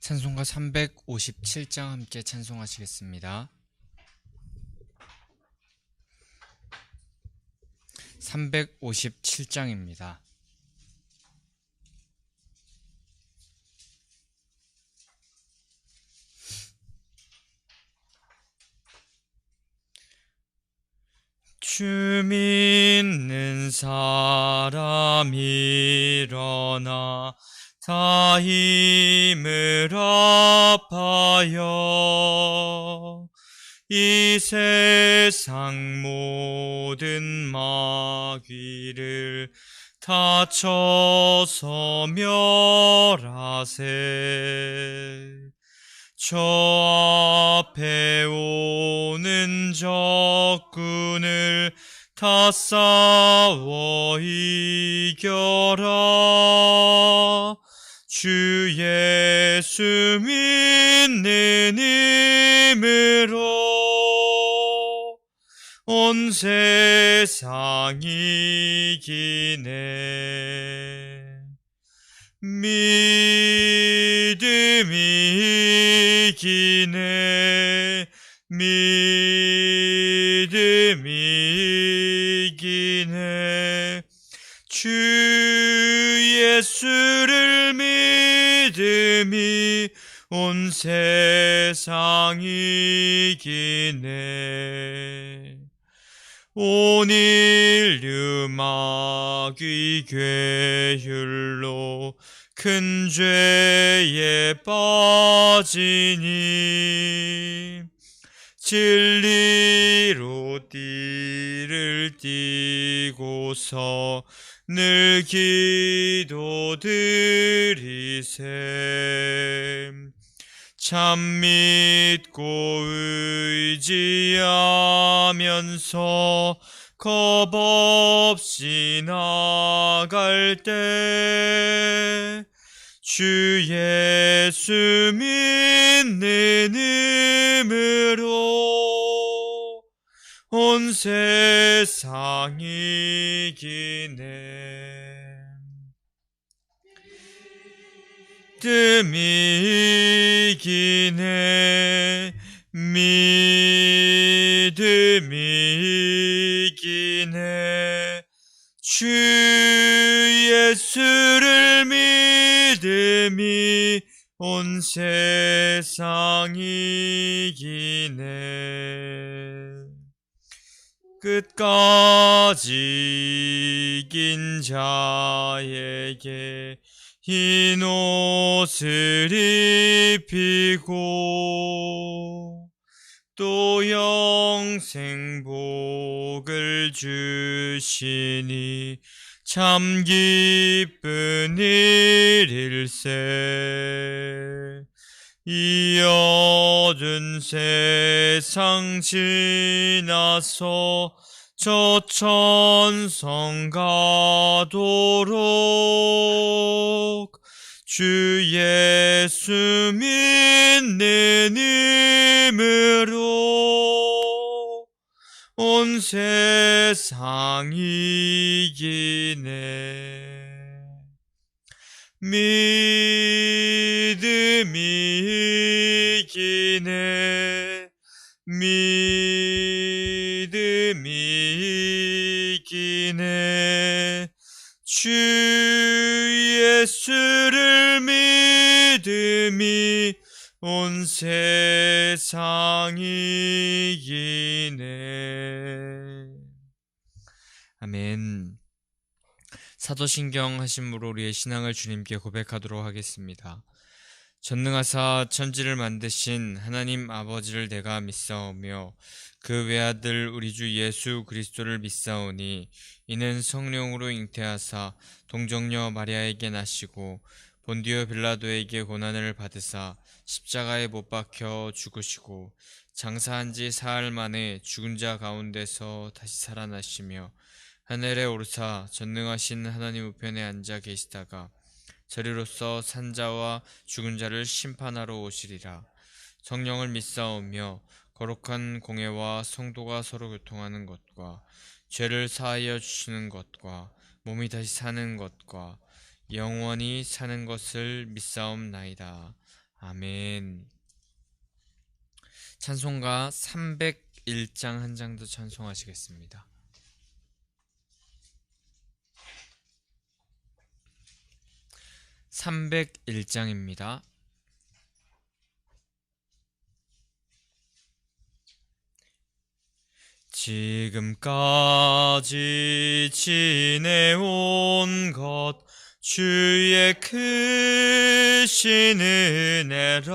찬송가 357장 함께 찬송하시겠습니다. 357장입니다. 주 믿는 사람 일어나 다 힘을 합하여 이 세상 모든 마귀를 다 쳐서 멸하세. 저 앞에 오는 적군을 다 싸워 이겨라. 주 예수 믿는 힘으로 온 세상 이기네. 믿음이 이기네. 믿음이 이기네. 주 예수를 믿음이 온 세상 이기네. 온 인류 마귀 괴율로 큰 죄에 빠지니 진리로 띠를 띠고서 늘 기도드리세. 참 믿고 의지하면서 겁 없이 나갈 때 주 예수 믿는 힘으로 온 세상 이기네. 믿음이 이기네. 믿음이 이기네. 주 예수를 믿음이 온 세상 이기네. 끝까지 이긴 자에게 흰 옷을 입히고 또 영생 복을 주시니 참 기쁜 일일세. 이 어두운 세상 지나서 저 천성 가도록 주 예수 믿는 힘으로 온 세상 이기네. 믿음이 이기네. 믿음이 이기네. 주 예수를 믿음이 온 세상 이기네. 아멘. 사도신경 하심으로 우리의 신앙을 주님께 고백하도록 하겠습니다. 전능하사 천지를 만드신 하나님 아버지를 내가 믿사오며 그 외아들 우리 주 예수 그리스도를 믿사오니 이는 성령으로 잉태하사 동정녀 마리아에게 나시고 본디오 빌라도에게 고난을 받으사 십자가에 못 박혀 죽으시고 장사한 지 사흘 만에 죽은 자 가운데서 다시 살아나시며 하늘에 오르사 전능하신 하나님 우편에 앉아 계시다가 저리로서 산자와 죽은 자를 심판하러 오시리라. 성령을 믿사오며 거룩한 공예와 성도가 서로 교통하는 것과 죄를 사하여 주시는 것과 몸이 다시 사는 것과 영원히 사는 것을 믿사옵나이다. 아멘. 찬송가 301장 한 장 더 찬송하시겠습니다. 301장입니다. 지금까지 지내온 것 주의 크신 은혜라.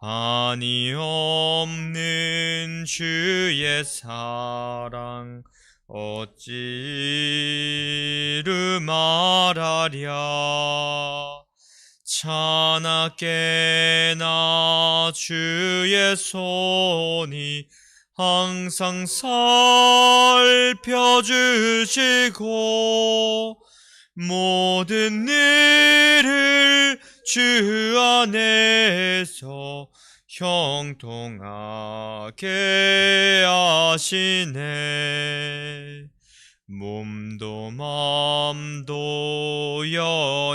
한이 없는 주의 사랑 어찌 말하랴. 차나깨나 주의 손이 항상 살펴주시고 모든 일을 주 안에서 형통하게 하시네. 몸도 맘도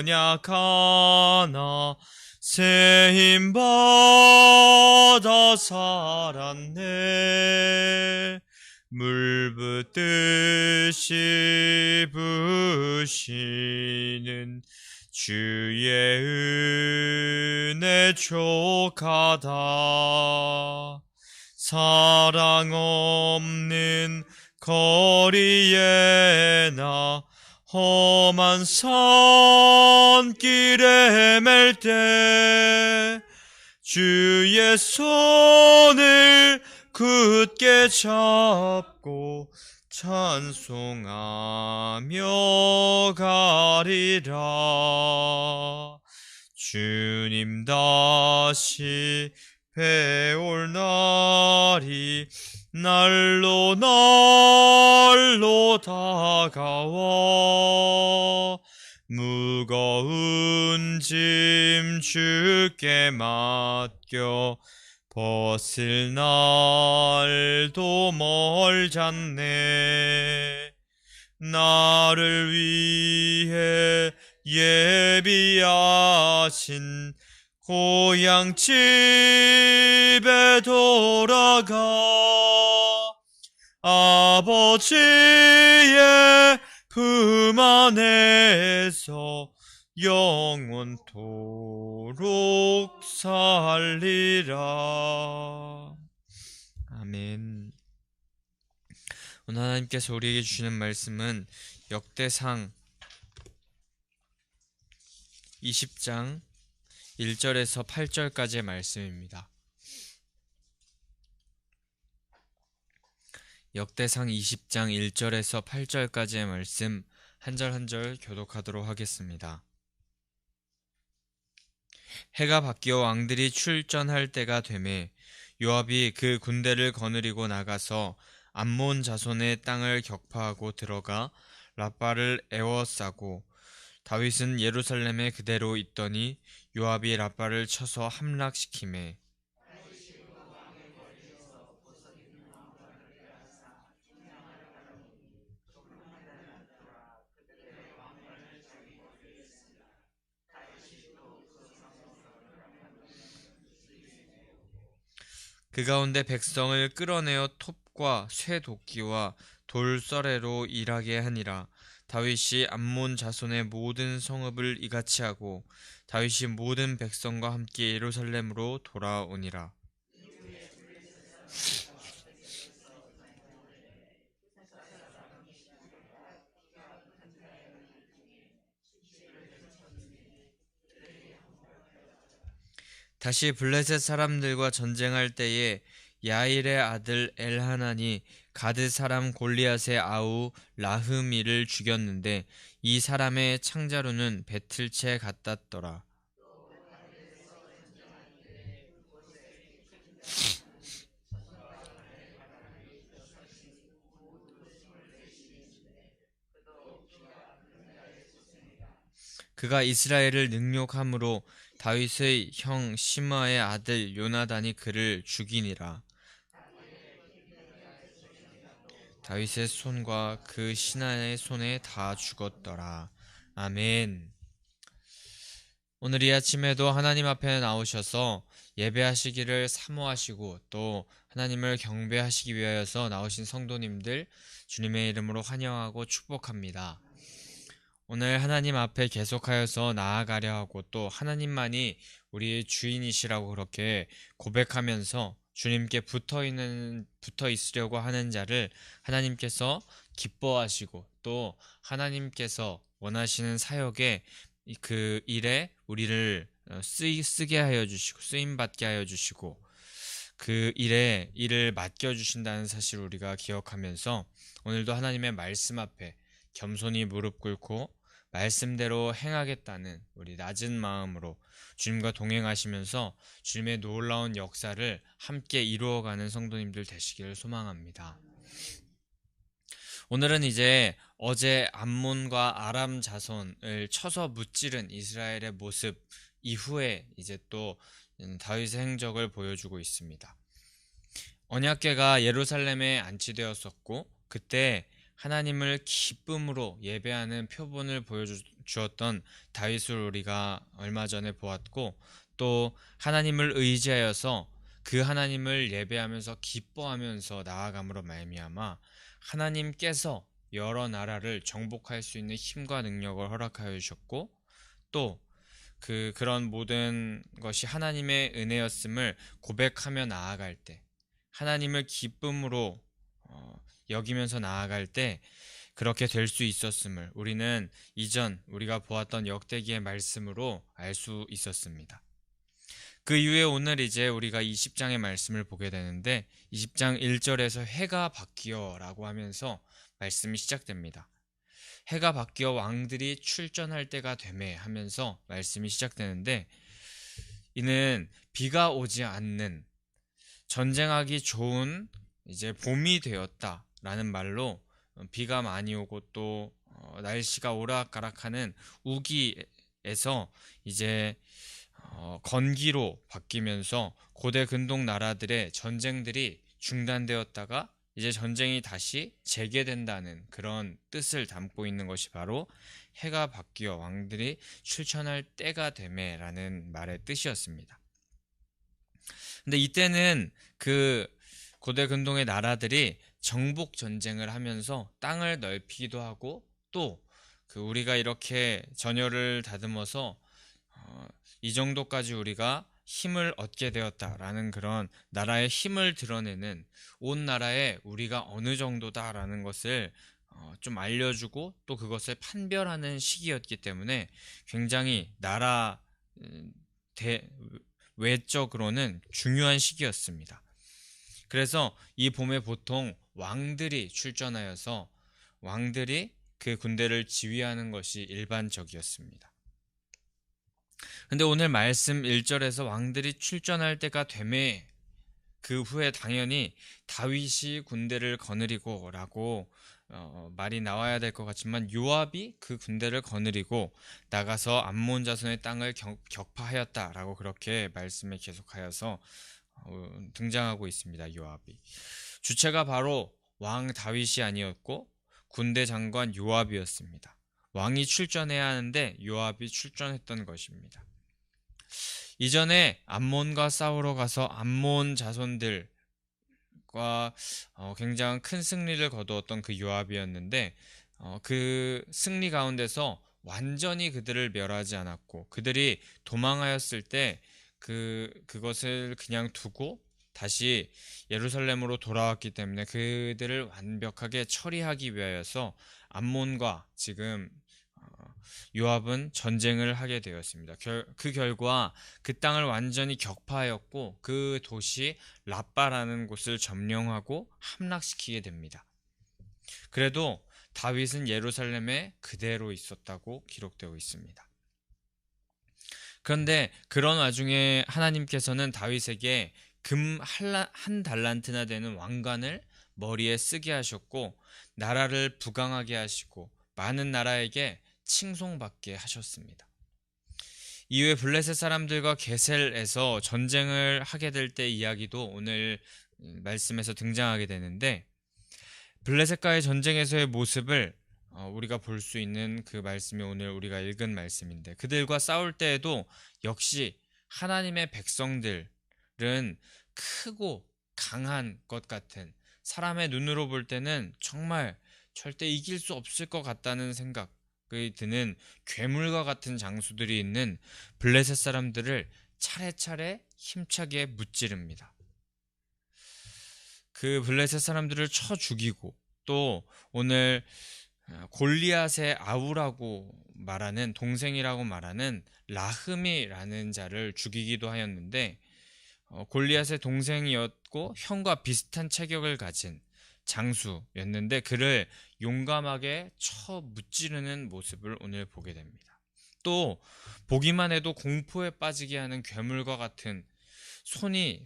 연약하나 새 힘 받아 살았네. 물 붓듯이 부으시는 주의 은혜 족하다. 사랑 없는 거리에 나 험한 산길에 맬 때 주의 손을 굳게 잡고 찬송하며 가리라. 주님 다시 배올 날이 날로 다가와 무거운 짐 주께 맡겨 벗을 날도 멀잖네. 나를 위해 예비하신 고향 집에 돌아가 아버지의 품 안에서 영원토록 살리라. 아멘. 오늘 하나님께서 우리에게 주시는 말씀은 역대상 20장 1절에서 8절까지의 말씀입니다. 역대상 20장 1절에서 8절까지의 말씀 한 절 한 절 교독하도록 하겠습니다. 해가 바뀌어 왕들이 출전할 때가 되매 요압이 그 군대를 거느리고 나가서 암몬 자손의 땅을 격파하고 들어가 라빠를 에워싸고 다윗은 예루살렘에 그대로 있더니 요압이 라빠를 쳐서 함락시키매 그 가운데 백성을 끌어내어 톱과 쇠도끼와 돌서래로 일하게 하니라. 다윗이 암몬 자손의 모든 성읍을 이같이 하고 다윗이 모든 백성과 함께 예루살렘으로 돌아오니라. 다시 블레셋 사람들과 전쟁할 때에 야일의 아들 엘하난이 가드 사람 골리앗의 아우 라흐미를 죽였는데 이 사람의 창자루는 배틀채 같았더라. 그가 이스라엘을 능욕함으로 다윗의 형 시므아의 아들 요나단이 그를 죽이니라. 다윗의 손과 그 신하의 손에 다 죽었더라. 아멘. 오늘 이 아침에도 하나님 앞에 나오셔서 예배하시기를 사모하시고 또 하나님을 경배하시기 위하여서 나오신 성도님들 주님의 이름으로 환영하고 축복합니다. 오늘 하나님 앞에 계속하여서 나아가려 하고 또 하나님만이 우리의 주인이시라고 그렇게 고백하면서 주님께 붙어 있으려고 하는 자를 하나님께서 기뻐하시고 또 하나님께서 원하시는 사역에 그 일에 우리를 쓰게 하여 주시고 쓰임 받게 하여 주시고 그 일에 일을 맡겨 주신다는 사실을 우리가 기억하면서 오늘도 하나님의 말씀 앞에 겸손히 무릎 꿇고 말씀대로 행하겠다는 우리 낮은 마음으로 주님과 동행하시면서 주님의 놀라운 역사를 함께 이루어가는 성도님들 되시기를 소망합니다. 오늘은 이제 어제 암몬과 아람 자손을 쳐서 무찌른 이스라엘의 모습 이후에 이제 또 다윗의 행적을 보여주고 있습니다. 언약궤가 예루살렘에 안치되었었고 그때 하나님을 기쁨으로 예배하는 표본을 보여주었던 다윗을 우리가 얼마 전에 보았고 또 하나님을 의지하여서 그 하나님을 예배하면서 기뻐하면서 나아감으로 말미암아 하나님께서 여러 나라를 정복할 수 있는 힘과 능력을 허락하여 주셨고 또 그런 모든 것이 하나님의 은혜였음을 고백하며 나아갈 때 하나님을 기쁨으로 여기면서 나아갈 때 그렇게 될 수 있었음을 우리는 이전 우리가 보았던 역대기의 말씀으로 알 수 있었습니다. 그 이후에 오늘 이제 우리가 20장의 말씀을 보게 되는데 20장 1절에서 해가 바뀌어 라고 하면서 말씀이 시작됩니다. 해가 바뀌어 왕들이 출전할 때가 되매 하면서 말씀이 시작되는데 이는 비가 오지 않는 전쟁하기 좋은 이제 봄이 되었다라는 말로 비가 많이 오고 또 날씨가 오락가락하는 우기에서 이제 건기로 바뀌면서 고대 근동 나라들의 전쟁들이 중단되었다가 이제 전쟁이 다시 재개된다는 그런 뜻을 담고 있는 것이 바로 해가 바뀌어 왕들이 출전할 때가 되매라는 말의 뜻이었습니다. 근데 이때는 그 고대 근동의 나라들이 정복 전쟁을 하면서 땅을 넓히기도 하고 또 우리가 이렇게 전열을 다듬어서 이 정도까지 우리가 힘을 얻게 되었다라는 그런 나라의 힘을 드러내는 온 나라에 우리가 어느 정도다라는 것을 좀 알려주고 또 그것을 판별하는 시기였기 때문에 굉장히 나라 외적으로는 중요한 시기였습니다. 그래서 이 봄에 보통 왕들이 출전하여서 왕들이 그 군대를 지휘하는 것이 일반적이었습니다. 근데 오늘 말씀 1절에서 왕들이 출전할 때가 되매 그 후에 당연히 다윗이 군대를 거느리고 라고 말이 나와야 될 것 같지만 요압이 그 군대를 거느리고 나가서 암몬 자손의 땅을 격파하였다라고 그렇게 말씀에 계속하여서 등장하고 있습니다. 요압이 주체가 바로 왕 다윗이 아니었고 군대 장관 요압이었습니다. 왕이 출전해야 하는데 요압이 출전했던 것입니다. 이전에 암몬과 싸우러 가서 암몬 자손들과 굉장히 큰 승리를 거두었던 그 요압이었는데 그 승리 가운데서 완전히 그들을 멸하지 않았고 그들이 도망하였을 때 그것을 그냥 두고 다시 예루살렘으로 돌아왔기 때문에 그들을 완벽하게 처리하기 위하여서 암몬과 지금 요압은 전쟁을 하게 되었습니다. 그 결과 그 땅을 완전히 격파하였고 그 도시 라빠라는 곳을 점령하고 함락시키게 됩니다. 그래도 다윗은 예루살렘에 그대로 있었다고 기록되고 있습니다. 그런데 그런 와중에 하나님께서는 다윗에게 금 한 달란트나 되는 왕관을 머리에 쓰게 하셨고 나라를 부강하게 하시고 많은 나라에게 칭송받게 하셨습니다. 이후에 블레셋 사람들과 게셀에서 전쟁을 하게 될 때 이야기도 오늘 말씀에서 등장하게 되는데 블레셋과의 전쟁에서의 모습을 우리가 볼 수 있는 그 말씀이 오늘 우리가 읽은 말씀인데, 그들과 싸울 때에도 역시 하나님의 백성들은 크고 강한 것 같은, 사람의 눈으로 볼 때는 정말 절대 이길 수 없을 것 같다는 생각이 드는 괴물과 같은 장수들이 있는 블레셋 사람들을 차례차례 힘차게 무찌릅니다. 그 블레셋 사람들을 쳐 죽이고, 또 오늘 골리앗의 아우라고 말하는, 동생이라고 말하는 라흠이라는 자를 죽이기도 하였는데, 골리앗의 동생이었고 형과 비슷한 체격을 가진 장수였는데 그를 용감하게 쳐 무찌르는 모습을 오늘 보게 됩니다. 또 보기만 해도 공포에 빠지게 하는 괴물과 같은,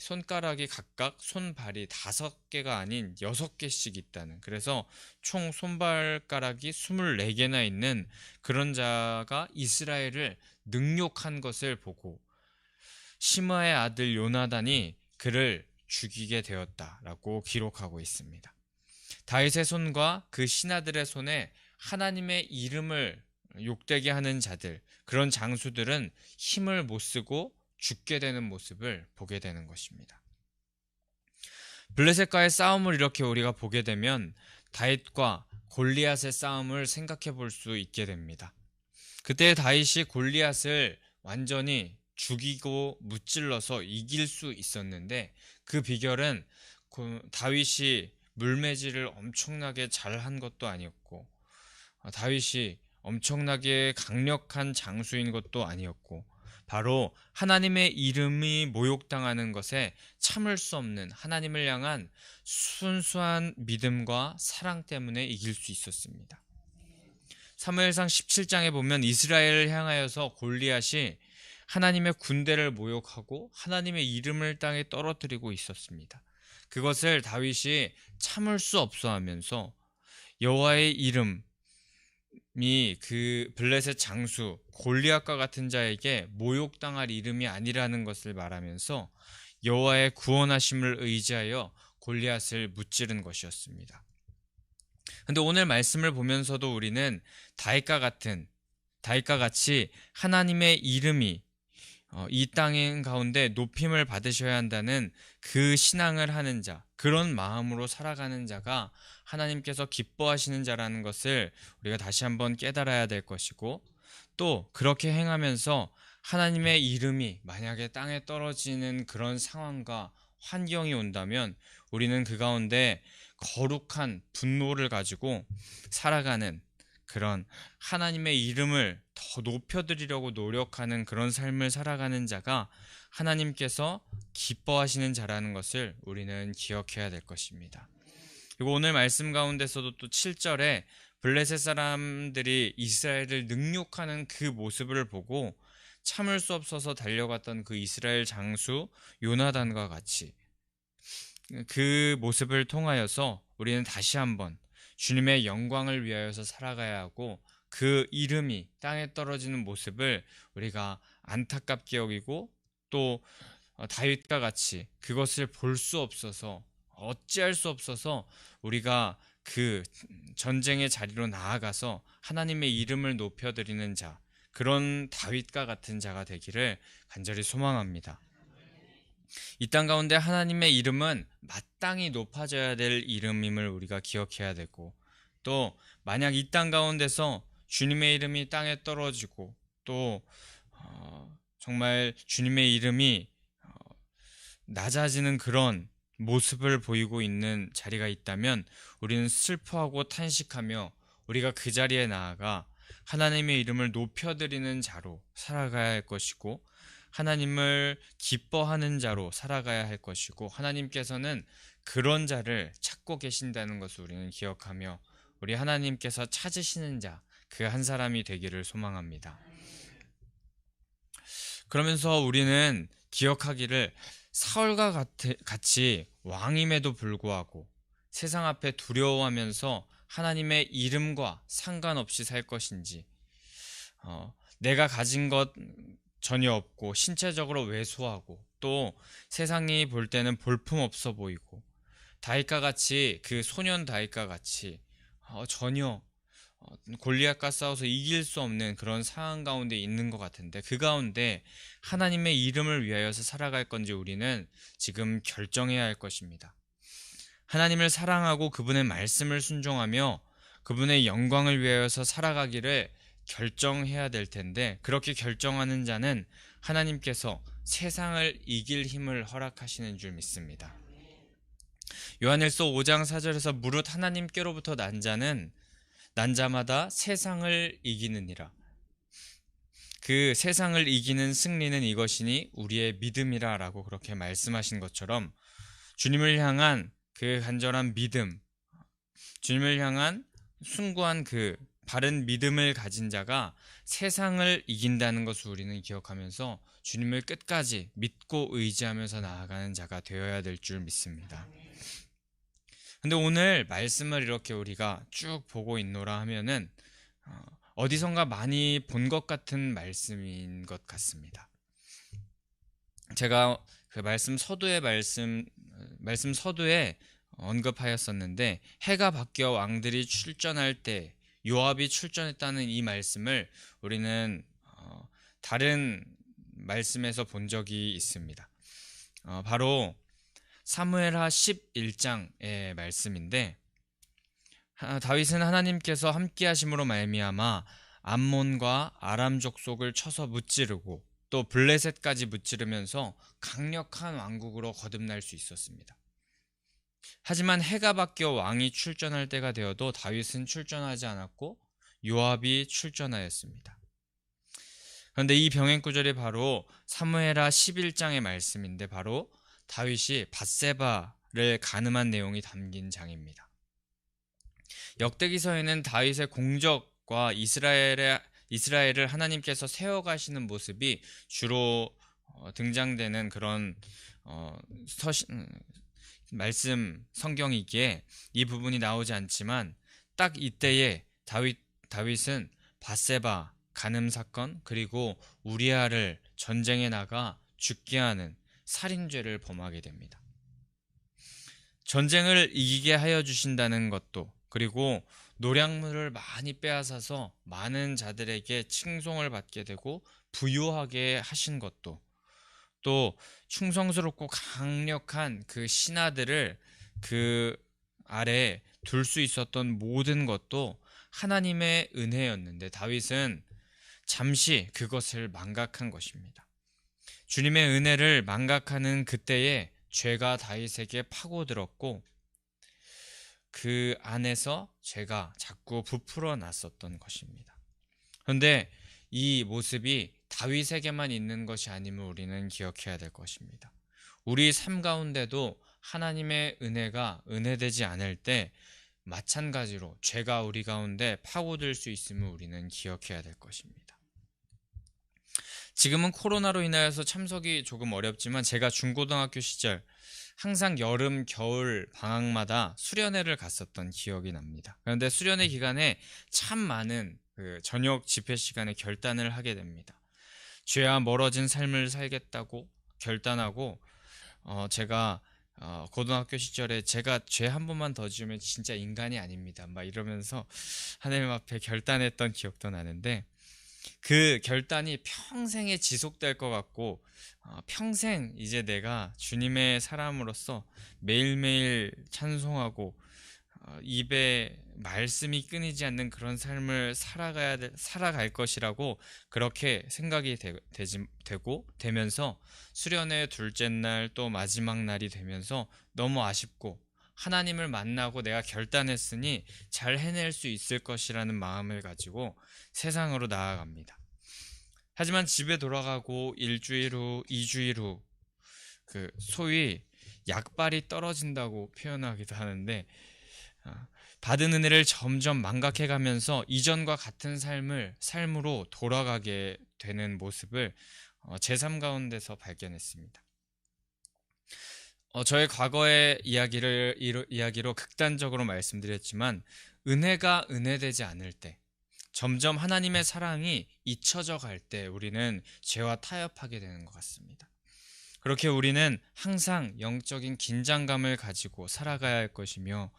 손가락이 각각 손발이 5개가 아닌 6개씩 있다는, 그래서 총 손발가락이 24개나 있는 그런 자가 이스라엘을 능욕한 것을 보고 시므아의 아들 요나단이 그를 죽이게 되었다라고 기록하고 있습니다. 다윗의 손과 그 신하들의 손에 하나님의 이름을 욕되게 하는 자들, 그런 장수들은 힘을 못 쓰고 죽게 되는 모습을 보게 되는 것입니다. 블레셋과의 싸움을 이렇게 우리가 보게 되면 다윗과 골리앗의 싸움을 생각해 볼 수 있게 됩니다. 그때 다윗이 골리앗을 완전히 죽이고 무찔러서 이길 수 있었는데, 그 비결은 다윗이 물매질을 엄청나게 잘한 것도 아니었고, 다윗이 엄청나게 강력한 장수인 것도 아니었고, 바로 하나님의 이름이 모욕당하는 것에 참을 수 없는 하나님을 향한 순수한 믿음과 사랑 때문에 이길 수 있었습니다. 사무엘상 17장에 보면 이스라엘을 향하여서 골리앗이 하나님의 군대를 모욕하고 하나님의 이름을 땅에 떨어뜨리고 있었습니다. 그것을 다윗이 참을 수 없어 하면서 여호와의 이름이 그 블레셋 장수 골리앗과 같은 자에게 모욕당할 이름이 아니라는 것을 말하면서 여호와의 구원하심을 의지하여 골리앗을 무찌른 것이었습니다. 근데 오늘 말씀을 보면서도 우리는 다윗과 같이 하나님의 이름이 이 땅 가운데 높임을 받으셔야 한다는 그 신앙을 하는 자, 그런 마음으로 살아가는 자가 하나님께서 기뻐하시는 자라는 것을 우리가 다시 한번 깨달아야 될 것이고, 또 그렇게 행하면서 하나님의 이름이 만약에 땅에 떨어지는 그런 상황과 환경이 온다면 우리는 그 가운데 거룩한 분노를 가지고 살아가는, 그런 하나님의 이름을 더 높여드리려고 노력하는 그런 삶을 살아가는 자가 하나님께서 기뻐하시는 자라는 것을 우리는 기억해야 될 것입니다. 그리고 오늘 말씀 가운데서도 또 7절에 블레셋 사람들이 이스라엘을 능욕하는 그 모습을 보고 참을 수 없어서 달려갔던 그 이스라엘 장수 요나단과 같이 그 모습을 통하여서 우리는 다시 한번 주님의 영광을 위하여서 살아가야 하고, 그 이름이 땅에 떨어지는 모습을 우리가 안타깝게 여기고, 또 다윗과 같이 그것을 볼 수 없어서, 어찌할 수 없어서 우리가 그 전쟁의 자리로 나아가서 하나님의 이름을 높여드리는 자, 그런 다윗과 같은 자가 되기를 간절히 소망합니다. 이 땅 가운데 하나님의 이름은 마땅히 높아져야 될 이름임을 우리가 기억해야 되고, 또 만약 이 땅 가운데서 주님의 이름이 땅에 떨어지고, 또 정말 주님의 이름이 낮아지는 그런 모습을 보이고 있는 자리가 있다면 우리는 슬퍼하고 탄식하며 우리가 그 자리에 나아가 하나님의 이름을 높여드리는 자로 살아가야 할 것이고, 하나님을 기뻐하는 자로 살아가야 할 것이고, 하나님께서는 그런 자를 찾고 계신다는 것을 우리는 기억하며 우리 하나님께서 찾으시는 자, 그 한 사람이 되기를 소망합니다. 그러면서 우리는 기억하기를, 사울과 같이 왕임에도 불구하고 세상 앞에 두려워하면서 하나님의 이름과 상관없이 살 것인지, 내가 가진 것 전혀 없고 신체적으로 왜소하고 또 세상이 볼 때는 볼품없어 보이고, 다윗과 같이, 그 소년 다윗과 같이 전혀 골리앗과 싸워서 이길 수 없는 그런 상황 가운데 있는 것 같은데, 그 가운데 하나님의 이름을 위하여서 살아갈 건지 우리는 지금 결정해야 할 것입니다. 하나님을 사랑하고 그분의 말씀을 순종하며 그분의 영광을 위하여서 살아가기를 결정해야 될 텐데, 그렇게 결정하는 자는 하나님께서 세상을 이길 힘을 허락하시는 줄 믿습니다. 요한일서 5장 4절에서 무릇 하나님께로부터 난 자마다 세상을 이기느니라. 그 세상을 이기는 승리는 이것이니 우리의 믿음이라 라고 그렇게 말씀하신 것처럼, 주님을 향한 그 간절한 믿음, 주님을 향한 숭고한 그 바른 믿음을 가진 자가 세상을 이긴다는 것을 우리는 기억하면서 주님을 끝까지 믿고 의지하면서 나아가는 자가 되어야 될 줄 믿습니다. 근데 오늘 말씀을 이렇게 우리가 쭉 보고 있노라 하면은 어디선가 많이 본 것 같은 말씀인 것 같습니다. 제가 그 말씀 서두에 언급하였었는데, 해가 바뀌어 왕들이 출전할 때 요압이 출전했다는 이 말씀을 우리는 다른 말씀에서 본 적이 있습니다. 바로 사무엘하 11장의 말씀인데, 다윗은 하나님께서 함께 하심으로 말미암아 암몬과 아람 족속을 쳐서 무찌르고 또 블레셋까지 무찌르면서 강력한 왕국으로 거듭날 수 있었습니다. 하지만 해가 바뀌어 왕이 출전할 때가 되어도 다윗은 출전하지 않았고 요압이 출전하였습니다. 그런데 이 병행 구절이 바로 사무엘하 11장의 말씀인데, 바로 다윗이 밧세바를 간음한 내용이 담긴 장입니다. 역대기서에는 다윗의 공적과 이스라엘을 하나님께서 세워가시는 모습이 주로 등장되는 그런 말씀 성경이기에 이 부분이 나오지 않지만, 딱 이때에 다윗은 밧세바 간음 사건, 그리고 우리아를 전쟁에 나가 죽게 하는 살인죄를 범하게 됩니다. 전쟁을 이기게 하여 주신다는 것도, 그리고 노량물을 많이 빼앗아서 많은 자들에게 칭송을 받게 되고 부유하게 하신 것도, 또 충성스럽고 강력한 그 신하들을 그 아래 둘 수 있었던 모든 것도 하나님의 은혜였는데, 다윗은 잠시 그것을 망각한 것입니다. 주님의 은혜를 망각하는 그때에 죄가 다윗에게 파고들었고, 그 안에서 죄가 자꾸 부풀어 났었던 것입니다. 그런데 이 모습이 다윗에게만 있는 것이 아님을 우리는 기억해야 될 것입니다. 우리 삶 가운데도 하나님의 은혜가 은혜되지 않을 때 마찬가지로 죄가 우리 가운데 파고들 수 있음을 우리는 기억해야 될 것입니다. 지금은 코로나로 인하여서 참석이 조금 어렵지만, 제가 중고등학교 시절 항상 여름, 겨울 방학마다 수련회를 갔었던 기억이 납니다. 그런데 수련회 기간에 참 많은 저녁 집회 시간에 결단을 하게 됩니다. 죄와 멀어진 삶을 살겠다고 결단하고, 제가 고등학교 시절에 제가 죄 한 번만 더 지으면 진짜 인간이 아닙니다, 막 이러면서 하나님 앞에 결단했던 기억도 나는데, 그 결단이 평생에 지속될 것 같고, 평생 이제 내가 주님의 사람으로서 매일매일 찬송하고 입에 말씀이 끊이지 않는 그런 삶을 살아갈 것이라고 그렇게 생각이 되면서 수련회 둘째 날 또 마지막 날이 되면서 너무 아쉽고, 하나님을 만나고 내가 결단했으니 잘 해낼 수 있을 것이라는 마음을 가지고 세상으로 나아갑니다. 하지만 집에 돌아가고 일주일 후, 2주일 후, 소위 약발이 떨어진다고 표현하기도 하는데, 받은 은혜를 점점 망각해가면서 이전과 같은 삶으로 돌아가게 되는 모습을 제 삶 가운데서 발견했습니다. 저의 과거의 이야기로 극단적으로 말씀드렸지만, 은혜가 은혜되지 않을 때, 점점 하나님의 사랑이 잊혀져 갈 때 우리는 죄와 타협하게 되는 것 같습니다. 그렇게 우리는 항상 영적인 긴장감을 가지고 살아가야 할 것이며,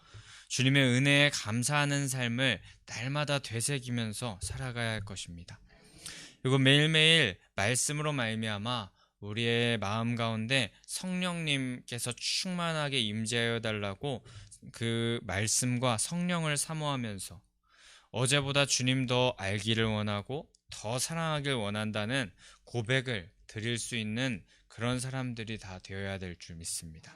주님의 은혜에 감사하는 삶을 날마다 되새기면서 살아가야 할 것입니다. 그리고 매일매일 말씀으로 말미암아 우리의 마음 가운데 성령님께서 충만하게 임재하여 달라고 그 말씀과 성령을 사모하면서 어제보다 주님 더 알기를 원하고 더 사랑하길 원한다는 고백을 드릴 수 있는 그런 사람들이 다 되어야 될 줄 믿습니다.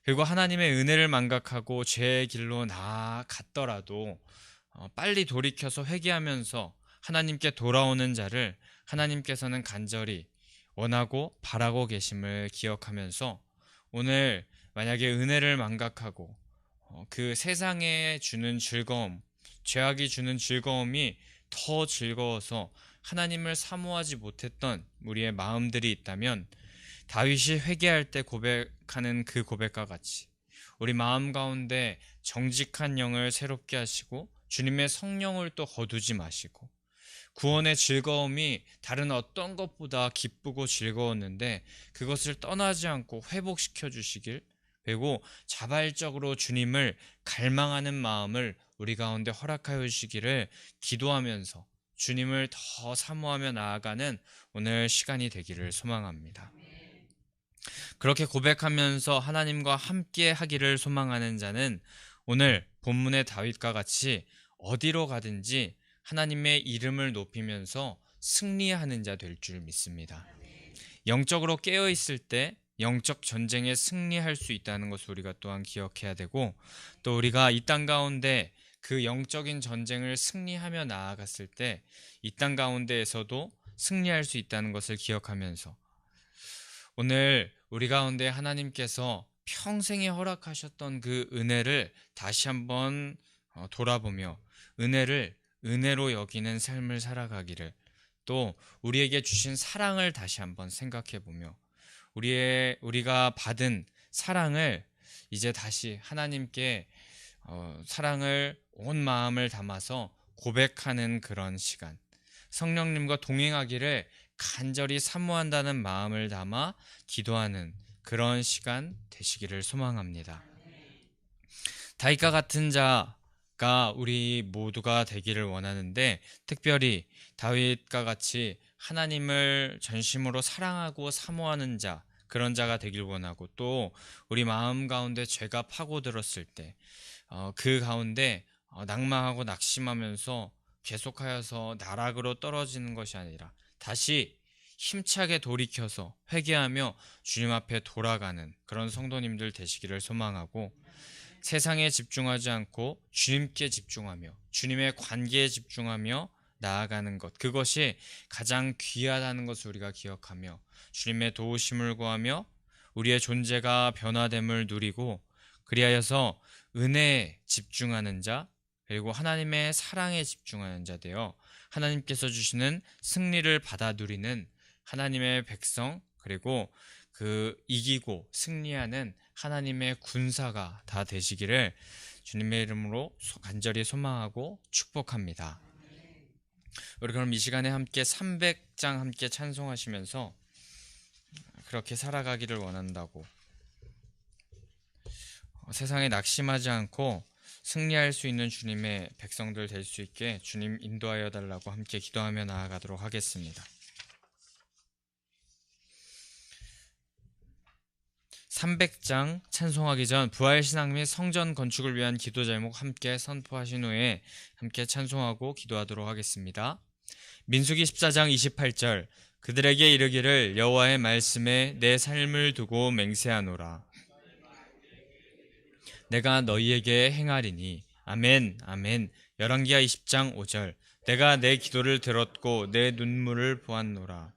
그리고 하나님의 은혜를 망각하고 죄의 길로 나아갔더라도 빨리 돌이켜서 회개하면서 하나님께 돌아오는 자를 하나님께서는 간절히 원하고 바라고 계심을 기억하면서 오늘 만약에 은혜를 망각하고 그 세상에 주는 즐거움, 죄악이 주는 즐거움이 더 즐거워서 하나님을 사모하지 못했던 우리의 마음들이 있다면 다윗이 회개할 때 고백하는 그 고백과 같이 우리 마음 가운데 정직한 영을 새롭게 하시고 주님의 성령을 또 거두지 마시고 구원의 즐거움이 다른 어떤 것보다 기쁘고 즐거웠는데 그것을 떠나지 않고 회복시켜 주시길, 그리고 자발적으로 주님을 갈망하는 마음을 우리 가운데 허락하여 주시기를 기도하면서 주님을 더 사모하며 나아가는 오늘 시간이 되기를 소망합니다. 그렇게 고백하면서 하나님과 함께 하기를 소망하는 자는 오늘 본문의 다윗과 같이 어디로 가든지 하나님의 이름을 높이면서 승리하는 자 될 줄 믿습니다. 영적으로 깨어 있을 때 영적 전쟁에 승리할 수 있다는 것을 우리가 또한 기억해야 되고, 또 우리가 이 땅 가운데 그 영적인 전쟁을 승리하며 나아갔을 때 이 땅 가운데에서도 승리할 수 있다는 것을 기억하면서 오늘 우리 가운데 하나님께서 평생에 허락하셨던 그 은혜를 다시 한번 돌아보며 은혜를 은혜로 여기는 삶을 살아가기를, 또 우리에게 주신 사랑을 다시 한번 생각해 보며 우리가 받은 사랑을 이제 다시 하나님께 사랑을 온 마음을 담아서 고백하는 그런 시간, 성령님과 동행하기를 간절히 사모한다는 마음을 담아 기도하는 그런 시간 되시기를 소망합니다. 다윗과 같은 자가 우리 모두가 되기를 원하는데, 특별히 다윗과 같이 하나님을 전심으로 사랑하고 사모하는 자, 그런 자가 되길 원하고, 또 우리 마음 가운데 죄가 파고들었을 때 그 가운데 낙망하고 낙심하면서 계속하여서 나락으로 떨어지는 것이 아니라 다시 힘차게 돌이켜서 회개하며 주님 앞에 돌아가는 그런 성도님들 되시기를 소망하고, 세상에 집중하지 않고 주님께 집중하며 주님의 관계에 집중하며 나아가는 것, 그것이 가장 귀하다는 것을 우리가 기억하며 주님의 도우심을 구하며 우리의 존재가 변화됨을 누리고, 그리하여서 은혜에 집중하는 자, 그리고 하나님의 사랑에 집중하는 자 되어 하나님께서 주시는 승리를 받아 누리는 하나님의 백성, 그리고 그 이기고 승리하는 하나님의 군사가 다 되시기를 주님의 이름으로 간절히 소망하고 축복합니다. 우리 그럼 이 시간에 함께 300장 함께 찬송하시면서 그렇게 살아가기를 원한다고, 세상에 낙심하지 않고 승리할 수 있는 주님의 백성들 될 수 있게 주님 인도하여 달라고 함께 기도하며 나아가도록 하겠습니다. 300장 찬송하기 전 부활신앙 및 성전 건축을 위한 기도 제목 함께 선포하신 후에 함께 찬송하고 기도하도록 하겠습니다. 민수기 14장 28절, 그들에게 이르기를 여호와의 말씀에 내 삶을 두고 맹세하노라. 내가 너희에게 행하리니. 아멘 아멘. 열왕기하 20장 5절, 내가 내 기도를 들었고 내 눈물을 보았노라.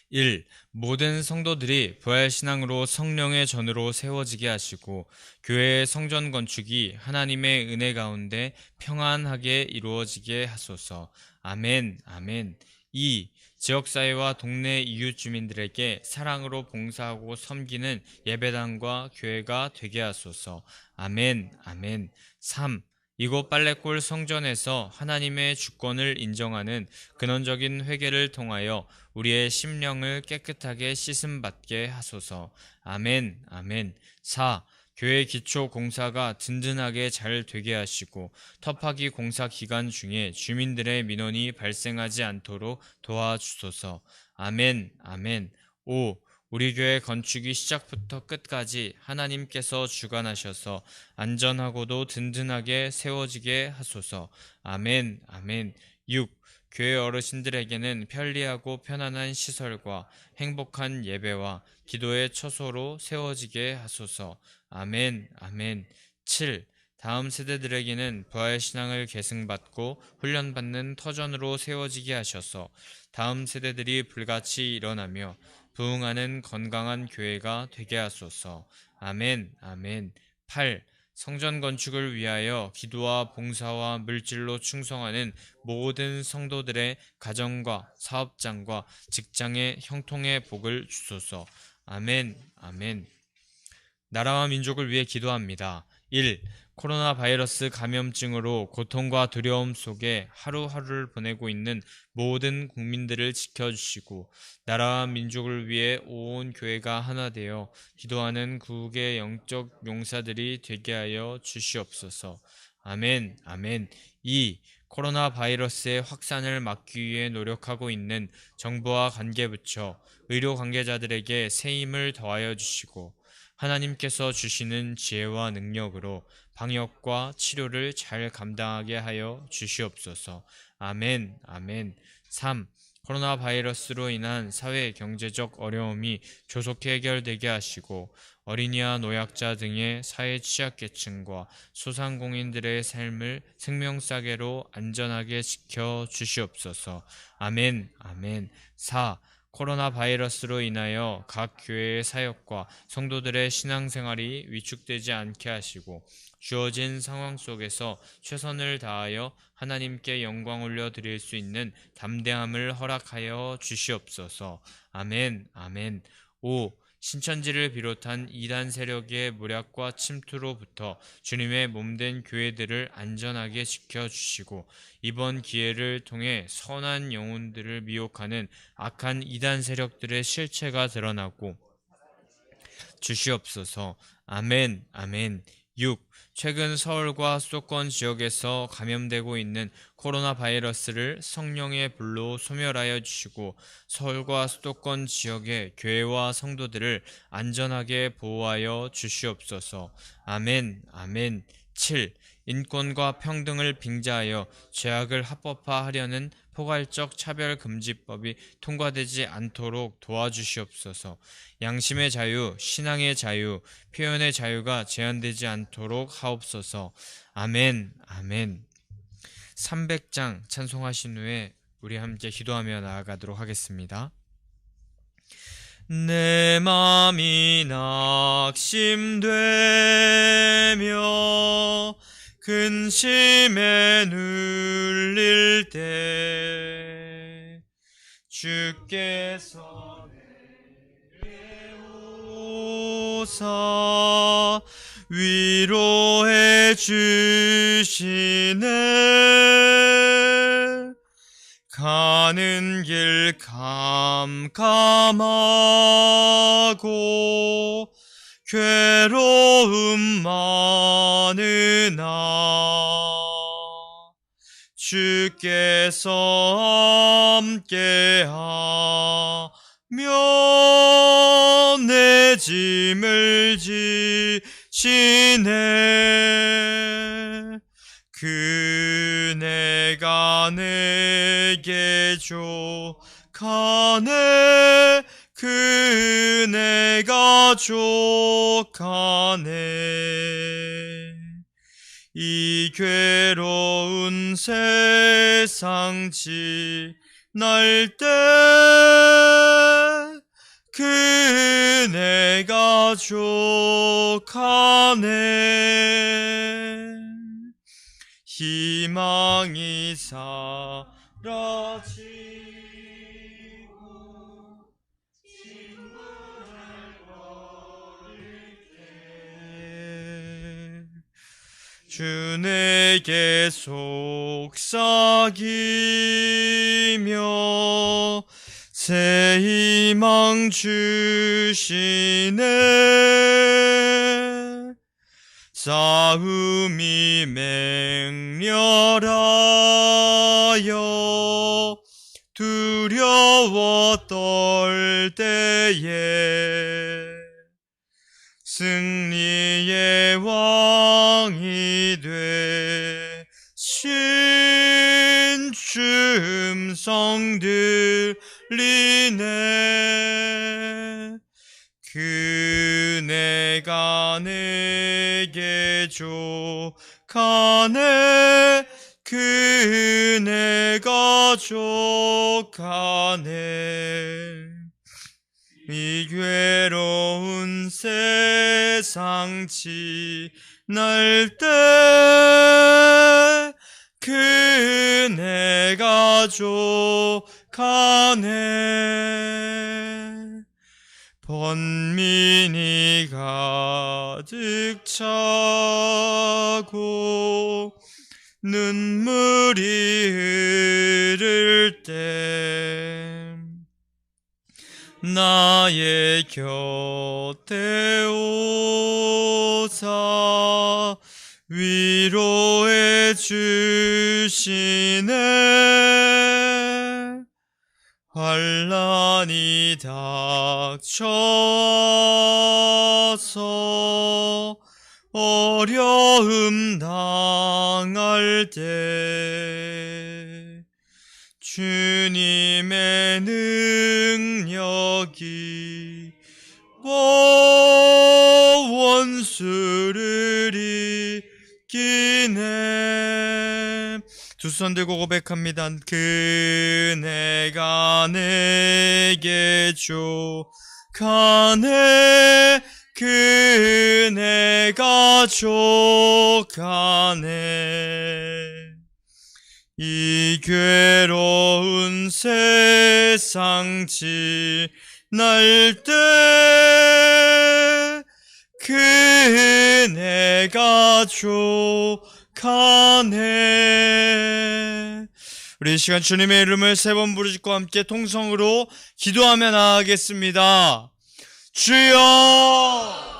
1. 모든 성도들이 부활신앙으로 성령의 전으로 세워지게 하시고 교회의 성전 건축이 하나님의 은혜 가운데 평안하게 이루어지게 하소서. 아멘 아멘. 2. 지역사회와 동네 이웃 주민들에게 사랑으로 봉사하고 섬기는 예배당과 교회가 되게 하소서. 아멘 아멘. 3. 이곳 빨래골 성전에서 하나님의 주권을 인정하는 근원적인 회개를 통하여 우리의 심령을 깨끗하게 씻음받게 하소서. 아멘 아멘. 4. 교회 기초 공사가 든든하게 잘 되게 하시고 터파기 공사 기간 중에 주민들의 민원이 발생하지 않도록 도와주소서. 아멘, 아멘. 5. 우리 교회 건축이 시작부터 끝까지 하나님께서 주관하셔서 안전하고도 든든하게 세워지게 하소서. 아멘, 아멘. 6. 교회 어르신들에게는 편리하고 편안한 시설과 행복한 예배와 기도의 처소로 세워지게 하소서. 아멘, 아멘. 7. 다음 세대들에게는 부활신앙을 계승받고 훈련받는 터전으로 세워지게 하셔서 다음 세대들이 불같이 일어나며 부흥하는 건강한 교회가 되게 하소서. 아멘, 아멘. 8. 성전 건축을 위하여 기도와 봉사와 물질로 충성하는 모든 성도들의 가정과 사업장과 직장의 형통의 복을 주소서. 아멘, 아멘. 나라와 민족을 위해 기도합니다. 1. 코로나 바이러스 감염증으로 고통과 두려움 속에 하루하루를 보내고 있는 모든 국민들을 지켜주시고 나라와 민족을 위해 온 교회가 하나 되어 기도하는 구국의 영적 용사들이 되게 하여 주시옵소서. 아멘, 아멘. 2. 코로나 바이러스의 확산을 막기 위해 노력하고 있는 정부와 관계부처, 의료 관계자들에게 새 힘을 더하여 주시고 하나님께서 주시는 지혜와 능력으로 방역과 치료를 잘 감당하게 하여 주시옵소서. 아멘, 아멘. 3. 코로나 바이러스로 인한 사회 경제적 어려움이 조속히 해결되게 하시고 어린이와 노약자 등의 사회 취약계층과 소상공인들의 삶을 생명싸개로 안전하게 지켜 주시옵소서. 아멘, 아멘. 4. 코로나 바이러스로 인하여 각 교회의 사역과 성도들의 신앙생활이 위축되지 않게 하시고 주어진 상황 속에서 최선을 다하여 하나님께 영광 올려드릴 수 있는 담대함을 허락하여 주시옵소서. 아멘, 아멘. 5. 신천지를 비롯한 이단 세력의 무략과 침투로부터 주님의 몸된 교회들을 안전하게 지켜주시고 이번 기회를 통해 선한 영혼들을 미혹하는 악한 이단 세력들의 실체가 드러나고 주시옵소서. 아멘, 아멘. 6. 최근 서울과 수도권 지역에서 감염되고 있는 코로나 바이러스를 성령의 불로 소멸하여 주시고 서울과 수도권 지역의 교회와 성도들을 안전하게 보호하여 주시옵소서. 아멘, 아멘. 7. 인권과 평등을 빙자하여 죄악을 합법화하려는 포괄적 차별금지법이 통과되지 않도록 도와주시옵소서. 양심의 자유, 신앙의 자유, 표현의 자유가 제한되지 않도록 하옵소서. 아멘, 아멘. 300장 찬송하신 후에 우리 함께 기도하며 나아가도록 하겠습니다. 내 맘이 낙심되며 근심에 눌릴 때 주께서 내게 오사 위로해 주시네. 가는 길 캄캄하고 괴로움 많으나 주께서 함께하며 내 짐을 지시네. 그네가 내게 족하네. 그네가 족하네. 이 괴로운 세상 지날 때 그네가 족하네. 희망이 사라지고 진물을 버릴 때 주 내게 속삭이며 새 희망 주시네. 싸움이 맹렬하여 두려워 떨 때에 승리의 왕이 되신 주 음성 들리네. 그네가 내게 족하네. 그네가 족하네. 이 괴로운 세상 지날 때 그네가 족하네. 번민이 가득 차고 눈물이 흐를 때 나의 곁에 오사 위로해 주시네. 환난이 닥쳐서 어려움 당할 때 주님의 능력이 원수를 이기네. 두 손 들고 고백합니다. 그네가 내게 족하네. 그네가 족하네. 이 괴로운 세상 지날 때 그네가 족하네. 우리 이 시간 주님의 이름을 세 번 부르짖고 함께 통성으로 기도하며 나아가겠습니다. 주여